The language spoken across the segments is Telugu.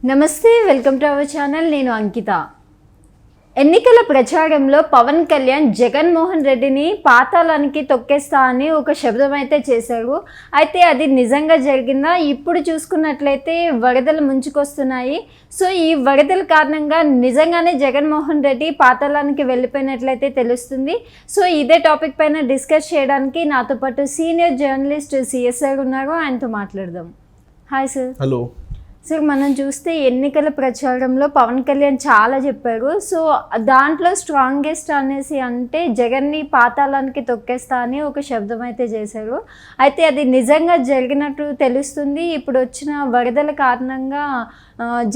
నమస్తే, వెల్కమ్ టు అవర్ ఛానల్. నేను అంకిత. ఎన్నికల ప్రచారంలో పవన్ కళ్యాణ్ జగన్మోహన్ రెడ్డిని పాతాళానికి తొక్కేస్తా అని ఒక శబ్దం అయితే చేశారు. అయితే అది నిజంగా జరిగిందా? ఇప్పుడు చూసుకున్నట్లయితే వరదలు ముంచుకొస్తున్నాయి. సో ఈ వరదల కారణంగా నిజంగానే జగన్మోహన్ రెడ్డి పాతాళానికి వెళ్ళిపోయినట్లయితే తెలుస్తుంది. సో ఇదే టాపిక్ పైన డిస్కస్ చేయడానికి నాతో పాటు సీనియర్ జర్నలిస్ట్ సిఎస్ఆర్ ఉన్నారు. ఆయనతో మాట్లాడదాం. Hi sir. హలో సార్, మనం చూస్తే ఎన్నికల ప్రచారంలో పవన్ కళ్యాణ్ చాలా చెప్పారు. సో దాంట్లో స్ట్రాంగెస్ట్ అనేసి అంటే జగన్ని పాతాళానికి తొక్కేస్తా అని ఒక శబ్దం అయితే చేశారు. అయితే అది నిజంగా జరిగినట్టు తెలుస్తుంది. ఇప్పుడు వచ్చిన వరదల కారణంగా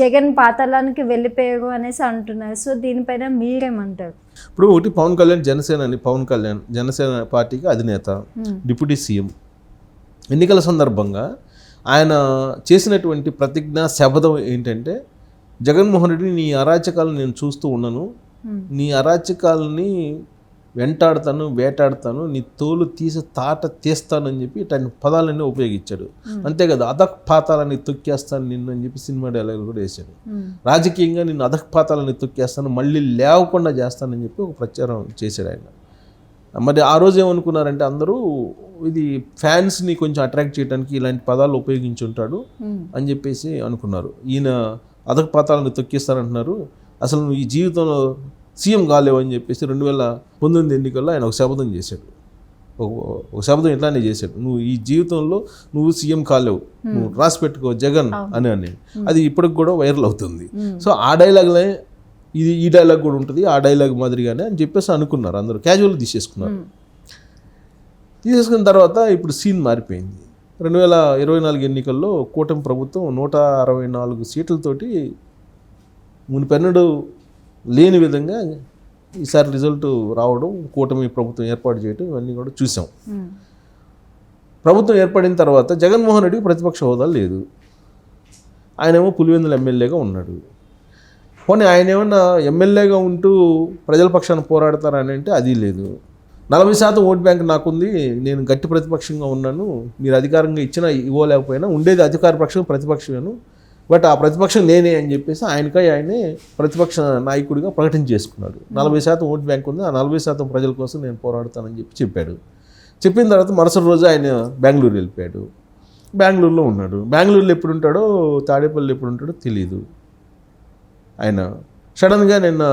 జగన్ పాతాళానికి వెళ్ళిపోయారు అనేసి అంటున్నారు. సో దీనిపైన మీరేమంటారు? ఇప్పుడు ఒకటి పవన్ కళ్యాణ్ పవన్ కళ్యాణ్ జనసేన పార్టీకి అధినేత, డిప్యూటీ సీఎం. ఎన్నికల సందర్భంగా ఆయన చేసినటువంటి ప్రతిజ్ఞ శపథం ఏంటంటే, జగన్మోహన్ రెడ్డి నీ అరాచకాలను నేను చూస్తూ ఉన్నాను, నీ అరాచకాలని వెంటాడుతాను, వేటాడుతాను, నీ తోలు తీసి తీస్తానని చెప్పి ఇట్లాంటి పదాలన్నీ ఉపయోగించాడు. అంతే కదా, అధఃపాతాలని తొక్కేస్తాను నిన్ను అని చెప్పి సినిమా డైలాగులు కూడా వేశాడు. రాజకీయంగా నిన్ను అధఃపాతాలని తొక్కేస్తాను, మళ్ళీ లేవకుండా చేస్తానని చెప్పి ఒక ప్రచారం చేశాడు ఆయన. మరి ఆ రోజు ఏమనుకున్నారంటే అందరూ, ఇది ఫ్యాన్స్ని కొంచెం అట్రాక్ట్ చేయడానికి ఇలాంటి పదాలు ఉపయోగించి ఉంటాడు అని చెప్పేసి అనుకున్నారు. ఈయన అధఃపాతాలను తొక్కిస్తారంటున్నారు, అసలు నువ్వు ఈ జీవితంలో సీఎం కాలేవు అని చెప్పేసి 2019 ఎన్నికల్లో ఆయన ఒక శపథం చేశాడు. ఒక శపథం ఇట్లానే చేశాడు, నువ్వు ఈ జీవితంలో నువ్వు సీఎం కాలేవు, నువ్వు రాసి పెట్టుకో జగన్ అని. అది ఇప్పటికి కూడా వైరల్ అవుతుంది. సో ఆ డైలాగ్లే ఈ డైలాగ్ కూడా ఉంటుంది, ఆ డైలాగ్ మాదిరిగానే అని చెప్పేసి అనుకున్నారు. అందరూ క్యాజువల్గా తీసేసుకున్న తర్వాత ఇప్పుడు సీన్ మారిపోయింది. 2024 ఎన్నికల్లో కూటమి ప్రభుత్వం 164 సీట్లతోటి మునిపెన్నడూ లేని విధంగా ఈసారి రిజల్ట్ రావడం, కూటమి ప్రభుత్వం ఏర్పాటు చేయడం, ఇవన్నీ కూడా చూసాం. ప్రభుత్వం ఏర్పడిన తర్వాత జగన్మోహన్ రెడ్డికి ప్రతిపక్ష హోదా లేదు. ఆయనేమో పులివెందుల ఎమ్మెల్యేగా ఉన్నాడు. పోనీ ఆయన ఏమన్నా ఎమ్మెల్యేగా ఉంటూ ప్రజల పక్షాన పోరాడతారని అంటే అది లేదు. 40% ఓట్ బ్యాంక్ నాకుంది, నేను గట్టి ప్రతిపక్షంగా ఉన్నాను, మీరు అధికారంగా ఇచ్చినా ఇవ్వలేకపోయినా ఉండేది అధికార పక్షం ప్రతిపక్షమేను, బట్ ఆ ప్రతిపక్షం నేనే అని చెప్పేసి ఆయనే ప్రతిపక్ష నాయకుడిగా ప్రకటన చేసుకున్నాడు. 40% ఓట్ బ్యాంక్ ఉంది, ఆ 40% ప్రజల కోసం నేను పోరాడతానని చెప్పాడు. చెప్పిన తర్వాత మరుసటి రోజు ఆయన బెంగళూరు వెళ్ళిపోయాడు. బెంగళూరులో ఉన్నాడు. బెంగళూరులో ఎప్పుడు ఉంటాడో, తాడేపల్లి ఎప్పుడు ఉంటాడో తెలియదు. ఆయన సడన్గా నిన్న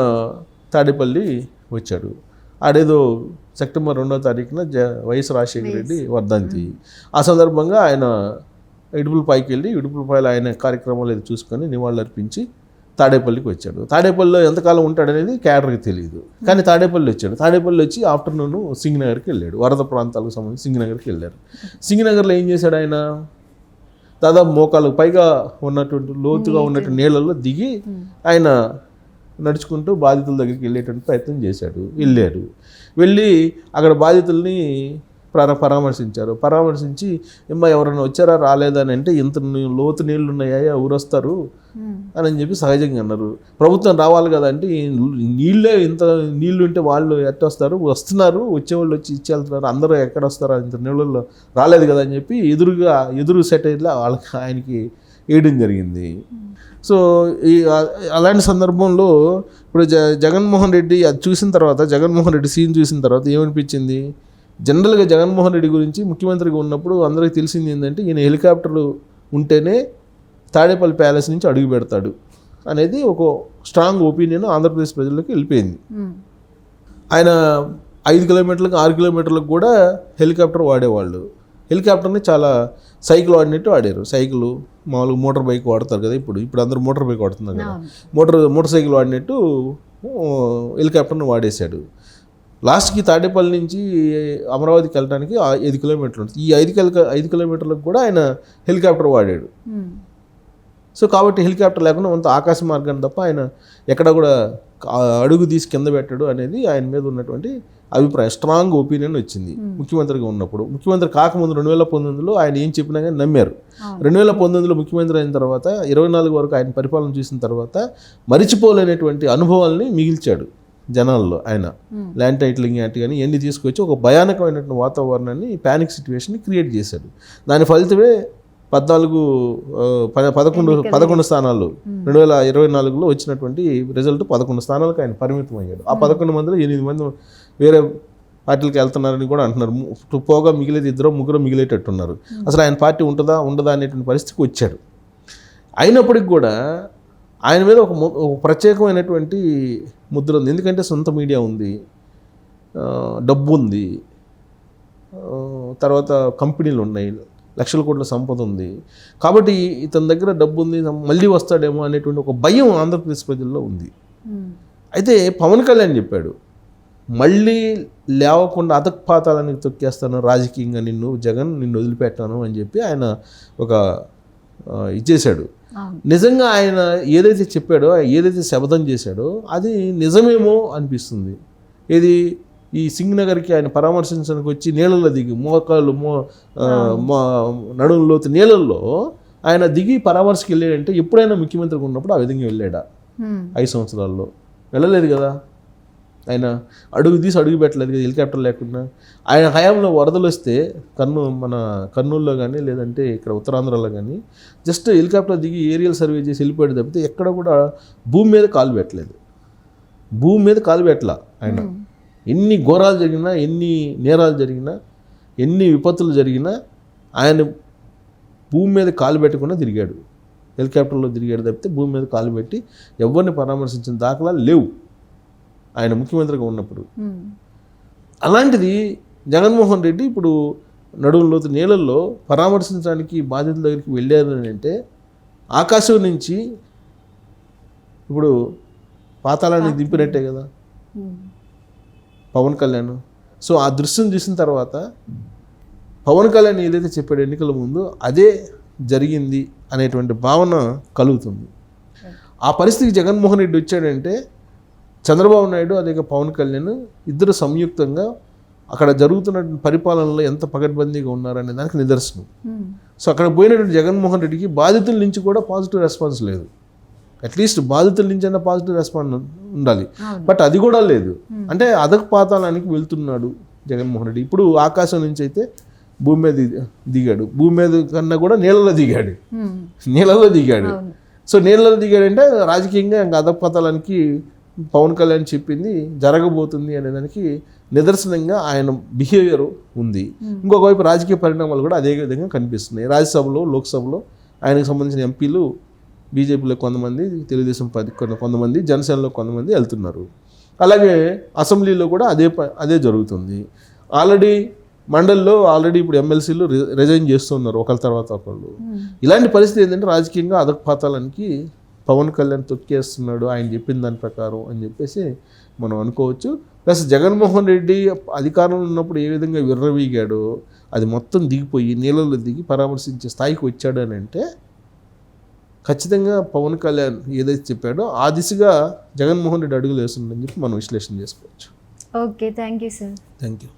తాడేపల్లి వచ్చాడు. ఆడేదో సెప్టెంబర్ 2వ తారీఖున వైఎస్ రాజశేఖర రెడ్డి వర్ధంతి. ఆ సందర్భంగా ఆయన ఇడుపులపాయకి వెళ్ళి, ఇడుపులపాయలో ఆయన కార్యక్రమాలు ఏదో చూసుకొని నివాళులర్పించి తాడేపల్లికి వచ్చాడు. తాడేపల్లిలో ఎంతకాలం ఉంటాడనేది క్యాడర్కి తెలియదు, కానీ తాడేపల్లి వచ్చాడు. తాడేపల్లి వచ్చి ఆఫ్టర్నూన్ సింగనగర్కి వెళ్ళాడు. వరద ప్రాంతాలకు సంబంధించి సింగనగర్కి వెళ్ళారు. సింగనగర్లో ఏం చేశాడు ఆయన, దాదాపు మోకాళ్ళకు పైగా ఉన్నటువంటి లోతుగా ఉన్నటువంటి నీళ్ళల్లో దిగి ఆయన నడుచుకుంటూ బాధితుల దగ్గరికి వెళ్ళేటువంటి ప్రయత్నం చేశాడు. వెళ్ళి అక్కడ బాధితుల్ని పరామర్శించి ఎవరైనా వచ్చారా రాలేదా అని అంటే, ఇంత లోతు నీళ్ళు ఉన్నాయా, ఊరొస్తారు అని చెప్పి సహజంగా అన్నారు. ప్రభుత్వం రావాలి కదా అంటే, ఇంత నీళ్ళు ఉంటే వాళ్ళు వస్తున్నారు, వచ్చేవాళ్ళు వచ్చి ఇచ్చి వెళ్తున్నారు, అందరూ ఎక్కడ వస్తారు, ఇంత నీళ్ళల్లో రాలేదు కదా అని చెప్పి ఎదురు సెటైర్లో ఆయనకి వేయడం జరిగింది. సో అలాంటి సందర్భంలో ఇప్పుడు జగన్మోహన్ రెడ్డి అది చూసిన తర్వాత, జగన్మోహన్ రెడ్డి సీన్ చూసిన తర్వాత ఏమనిపించింది, జనరల్గా జగన్మోహన్ రెడ్డి గురించి ముఖ్యమంత్రిగా ఉన్నప్పుడు అందరికీ తెలిసింది ఏంటంటే, ఈయన హెలికాప్టర్లు ఉంటేనే తాడేపల్లి ప్యాలెస్ నుంచి అడుగు పెడతాడు అనేది ఒక స్ట్రాంగ్ ఒపీనియన్ ఆంధ్రప్రదేశ్ ప్రజల్లోకి వెళ్ళిపోయింది. ఆయన 5 కిలోమీటర్లకు 6 కిలోమీటర్లకు కూడా హెలికాప్టర్ వాడేవాళ్ళు. హెలికాప్టర్ని చాలా సైకిల్ వాడినట్టు వాడారు. సైకిల్ మామూలుగా మోటార్ బైక్ వాడతారు కదా, ఇప్పుడు అందరూ మోటార్ బైక్ వాడుతున్నారు కదా, మోటార్ సైకిల్ వాడినట్టు హెలికాప్టర్ని వాడేశాడు. లాస్ట్కి తాడేపల్లి నుంచి అమరావతికి వెళ్ళడానికి 5 కిలోమీటర్లు ఉంటుంది. ఈ 5 కిలోమీటర్లకు కూడా ఆయన హెలికాప్టర్ వాడాడు. సో కాబట్టి హెలికాప్టర్ లేకుండా అంత ఆకాశ మార్గాన్ని తప్ప ఆయన ఎక్కడ కూడా అడుగు తీసి కింద పెట్టాడు అనేది ఆయన మీద ఉన్నటువంటి అభిప్రాయం, స్ట్రాంగ్ ఒపీనియన్ వచ్చింది ముఖ్యమంత్రిగా ఉన్నప్పుడు. ముఖ్యమంత్రి కాకముందు 2019లో ఆయన ఏం చెప్పినా కానీ నమ్మారు. 2019లో ముఖ్యమంత్రి అయిన తర్వాత 24 వరకు ఆయన పరిపాలన చూసిన తర్వాత మరిచిపోలేనటువంటి అనుభవాల్ని మిగిల్చాడు జనాల్లో. ఆయన ల్యాండ్ టైటిలింగ్ యాక్ట్ కానీ ఇవన్నీ తీసుకొచ్చి ఒక భయానకమైనటువంటి వాతావరణాన్ని, ప్యానిక్ సిచ్యువేషన్ని క్రియేట్ చేశాడు. దాని ఫలితమే పదకొండు స్థానాలు 2024లో వచ్చినటువంటి రిజల్ట్ 11 స్థానాలకు ఆయన పరిమితం అయ్యాడు. ఆ 11 మందిలో 8 మంది వేరే పార్టీలకు వెళ్తున్నారని కూడా అంటున్నారు. పోగా మిగిలేదు 2-3 మిగిలేటట్టున్నారు. అసలు ఆయన పార్టీ ఉంటుందా ఉండదా అనేటువంటి పరిస్థితికి వచ్చాడు. అయినప్పటికి కూడా ఆయన మీద ఒక ప్రత్యేకమైనటువంటి ముద్ర ఉంది. ఎందుకంటే సొంత మీడియా ఉంది, డబ్బు ఉంది, తర్వాత కంపెనీలు ఉన్నాయి, లక్షల కోట్ల సంపద ఉంది. కాబట్టి ఇతని దగ్గర డబ్బు ఉంది, మళ్ళీ వస్తాడేమో అనేటువంటి ఒక భయం ఆంధ్రప్రదేశ్ ప్రజల్లో ఉంది. అయితే పవన్ కళ్యాణ్ చెప్పాడు, మళ్ళీ లేవకుండా అధపాతాలని తొక్కేస్తాను రాజకీయంగా నిన్ను వదిలిపెట్టాను అని చెప్పి ఆయన ఒక ఇచ్చేశాడు. నిజంగా ఆయన ఏదైతే చెప్పాడో, ఏదైతే శపథం చేశాడో అది నిజమేమో అనిపిస్తుంది. ఇది ఈ సింగ్ నగర్కి ఆయన పరామర్శించడానికి వచ్చి నీళ్ళల్లో దిగి మోకాళ్ళు నడుములోతు నీళ్ళల్లో ఆయన దిగి పరామర్శకి వెళ్ళాడంటే ఎప్పుడైనా ముఖ్యమంత్రిగా ఉన్నప్పుడు ఆ విధంగా వెళ్ళాడా? 5 సంవత్సరాల్లో వెళ్ళలేదు కదా. ఆయన అడుగు పెట్టలేదు కదా హెలికాప్టర్ లేకుండా. ఆయన హయాంలో వరదలు వస్తే మన కర్నూలులో కానీ లేదంటే ఇక్కడ ఉత్తరాంధ్రలో కానీ జస్ట్ హెలికాప్టర్ దిగి ఏరియల్ సర్వే చేసి వెళ్ళిపోయాడు తప్పితే ఎక్కడ కూడా భూమి మీద కాలు పెట్టలా ఆయన. ఎన్ని ఘోరాలు జరిగినా, ఎన్ని నేరాలు జరిగినా, ఎన్ని విపత్తులు జరిగినా ఆయన భూమి మీద కాలు పెట్టకుండా తిరిగాడు, హెలికాప్టర్లో తిరిగాడు తప్పితే భూమి మీద కాలు పెట్టి ఎవరిని పరామర్శించిన దాఖలాలు లేవు ఆయన ముఖ్యమంత్రిగా ఉన్నప్పుడు. అలాంటిది జగన్మోహన్ రెడ్డి ఇప్పుడు నడుములోతు నీళ్ళల్లో పరామర్శించడానికి బాధితుల దగ్గరికి వెళ్ళారు అంటే ఆకాశం నుంచి ఇప్పుడు పాతాళానికి దింపినట్టే కదా పవన్ కళ్యాణ్. సో ఆ దృశ్యం చూసిన తర్వాత పవన్ కళ్యాణ్ ఏదైతే చెప్పాడు ఎన్నికల ముందు అదే జరిగింది అనేటువంటి భావన కలుగుతుంది. ఆ పరిస్థితికి జగన్మోహన్ రెడ్డి వచ్చాడంటే చంద్రబాబు నాయుడు అదే పవన్ కళ్యాణ్ ఇద్దరు సంయుక్తంగా అక్కడ జరుగుతున్న పరిపాలనలో ఎంత పకడ్బందీగా ఉన్నారనే దానికి నిదర్శనం. సో అక్కడ పోయినటువంటి జగన్మోహన్ రెడ్డికి బాధితుల నుంచి కూడా పాజిటివ్ రెస్పాన్స్ లేదు. అట్లీస్ట్ బాధితుల నుంచి అయినా పాజిటివ్ రెస్పాన్స్ ఉండాలి, బట్ అది కూడా లేదు. అంటే అధపాతాళానికి వెళ్తున్నాడు జగన్మోహన్ రెడ్డి. ఇప్పుడు ఆకాశం నుంచి అయితే భూమి మీద దిగాడు, భూమి మీద కన్నా కూడా నీళ్ళలో దిగాడు. సో నీళ్ళలో దిగాడంటే రాజకీయంగా ఇంకా అధపాతాళానికి పవన్ కళ్యాణ్ చెప్పింది జరగబోతుంది అనేదానికి నిదర్శనంగా ఆయన బిహేవియర్ ఉంది. ఇంకొక వైపు రాజకీయ పరిణామాలు కూడా అదే విధంగా కనిపిస్తున్నాయి. రాజ్యసభలో, లోక్సభలో ఆయనకు సంబంధించిన ఎంపీలు బీజేపీలో కొంతమంది, తెలుగుదేశం కొంతమంది, జనసేనలో కొంతమంది వెళ్తున్నారు. అలాగే అసెంబ్లీలో కూడా అదే జరుగుతుంది. ఆల్రెడీ మండలిలో ఇప్పుడు ఎమ్మెల్సీలు రిజైన్ చేస్తున్నారు ఒకళ్ళ తర్వాత ఒకళ్ళు. ఇలాంటి పరిస్థితి ఏంటంటే రాజకీయంగా అధపాతాళానికి పవన్ కళ్యాణ్ తొక్కేస్తున్నాడు ఆయన చెప్పిన దాని ప్రకారం అని చెప్పేసి మనం అనుకోవచ్చు. ప్లస్ జగన్మోహన్ రెడ్డి అధికారంలో ఉన్నప్పుడు ఏ విధంగా విర్రవీగాడో అది మొత్తం దిగిపోయి నీళ్ళలో దిగి పరామర్శించే స్థాయికి వచ్చాడు అని అంటే ఖచ్చితంగా పవన్ కళ్యాణ్ ఏదైతే చెప్పాడో ఆ దిశగా జగన్మోహన్ రెడ్డి అడుగులు వేస్తుందని చెప్పి మనం విశ్లేషణ చేసుకోవచ్చు. Okay, thank you sir. Thank you.